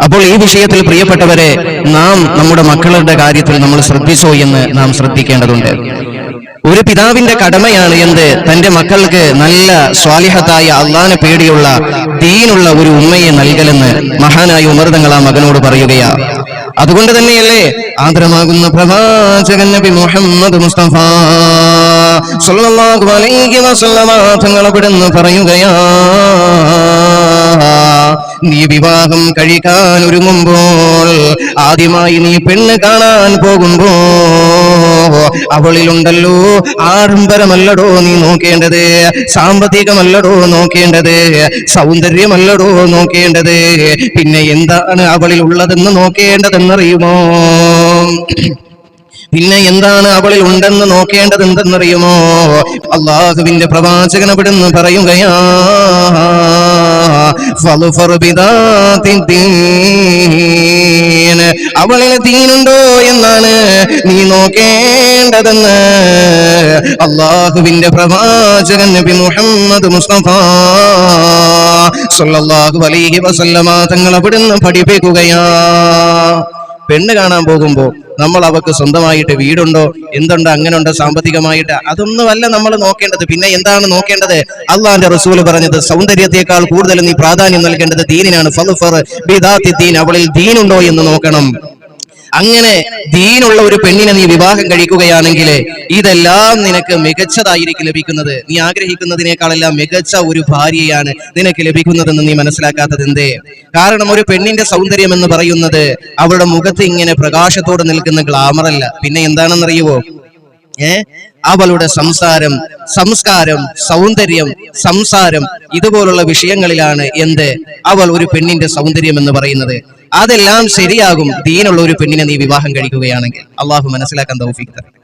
അപ്പോൾ ഈ വിഷയത്തിൽ പ്രിയപ്പെട്ടവരെ, നാം നമ്മുടെ മക്കളുടെ കാര്യത്തിൽ നമ്മൾ ശ്രദ്ധിച്ചോ എന്ന് നാം ശ്രദ്ധിക്കേണ്ടതുണ്ട്. ഒരു പിതാവിന്റെ കടമയാണ് എന്ത്? തന്റെ മക്കൾക്ക് നല്ല സ്വാലിഹത്തായ അള്ളാനെ പേടിയുള്ള ദീനുള്ള ഒരു ഉമ്മയെ നൽകലെന്ന് മഹാനായ ഉമർ തങ്ങൾ ആ മകനോട് പറയുകയാ. അതുകൊണ്ട് തന്നെയല്ലേ ആദരമാകുന്ന പ്രവാചകൻ നബി മുഹമ്മദ് മുസ്തഫ സ്വല്ലല്ലാഹു അലൈഹി വസല്ലമ തങ്ങൾ അവിടുന്ന് പറയുകയാ, നീ വിവാഹം കഴിക്കാൻ ഒരുങ്ങുമ്പോൾ, ആദ്യമായി നീ പെണ്ണ് കാണാൻ പോകുമ്പോ അവളിലുണ്ടല്ലോ ആഡംബരമല്ലടോ നീ നോക്കേണ്ടത്, സാമ്പത്തികമല്ലടോ നോക്കേണ്ടത്, സൗന്ദര്യമല്ലടോ നോക്കേണ്ടത്, പിന്നെ എന്താണ് അവളിൽ ഉള്ളതെന്ന് നോക്കേണ്ടതെന്നറിയുമോ? പിന്നെ എന്താണ് അവളിൽ ഉണ്ടെന്ന് നോക്കേണ്ടത് എന്തെന്നറിയുമോ? അള്ളാഹുവിന്റെ പ്രവാചകൻ അവിടുന്ന് പറയുകയാ, അവളിൽ ദീനുണ്ടോ എന്നാണ് നീ നോക്കേണ്ടതെന്ന് അള്ളാഹുവിന്റെ പ്രവാചകൻ നബി മുഹമ്മദ് മുസ്തഫ സ്വല്ലല്ലാഹു അലൈഹി വസല്ലമ തങ്ങൾ അവിടുന്ന് പഠിപ്പിക്കുകയാ. പെണ്ണ് കാണാൻ പോകുമ്പോ നമ്മൾ അവർക്ക് സ്വന്തമായിട്ട് വീടുണ്ടോ, എന്തുണ്ടോ, അങ്ങനെ ഉണ്ടോ, സാമ്പത്തികമായിട്ട്, അതൊന്നുമല്ല നമ്മൾ നോക്കേണ്ടത്. പിന്നെ എന്താണ് നോക്കേണ്ടത്? അള്ളാന്റെ റസൂല് പറഞ്ഞത്, സൗന്ദര്യത്തെക്കാൾ കൂടുതൽ നീ പ്രാധാന്യം നൽകേണ്ടത് ദീനിനാണ്. ഫദ്ഫർ ബിദാത്തി ദീൻ, അവളിൽ ദീനുണ്ടോ എന്ന് നോക്കണം. അങ്ങനെ ദീനുള്ള ഒരു പെണ്ണിനെ നീ വിവാഹം കഴിക്കുകയാണെങ്കിൽ ഇതെല്ലാം നിനക്ക് മികച്ചതായിരിക്കും ലഭിക്കുന്നത്. നീ ആഗ്രഹിക്കുന്നതിനേക്കാളെല്ലാം മികച്ച ഒരു ഭാര്യയാണ് നിനക്ക് ലഭിക്കുന്നതെന്ന് നീ മനസ്സിലാക്കാത്തത് എന്തേ? കാരണം ഒരു പെണ്ണിന്റെ സൗന്ദര്യം എന്ന് പറയുന്നത് അവളുടെ മുഖത്ത് ഇങ്ങനെ പ്രകാശത്തോടെ നിൽക്കുന്ന ഗ്ലാമറല്ല. പിന്നെ എന്താണെന്നറിയുവോ? അവളുടെ സംസ്കാരം, സൗന്ദര്യം, സംസാരം, ഇതുപോലുള്ള വിഷയങ്ങളിലാണ് അവൾ ഒരു പെണ്ണിന്റെ സൗന്ദര്യം എന്ന് പറയുന്നത്. അതെല്ലാം ശരിയാകും ദീനുള്ള ഒരു പെണ്ണിനെ നീ വിവാഹം കഴിക്കുകയാണെങ്കിൽ. അള്ളാഹു മനസ്സിലാക്കാൻ തൗഫീഖ് തരട്ടെ.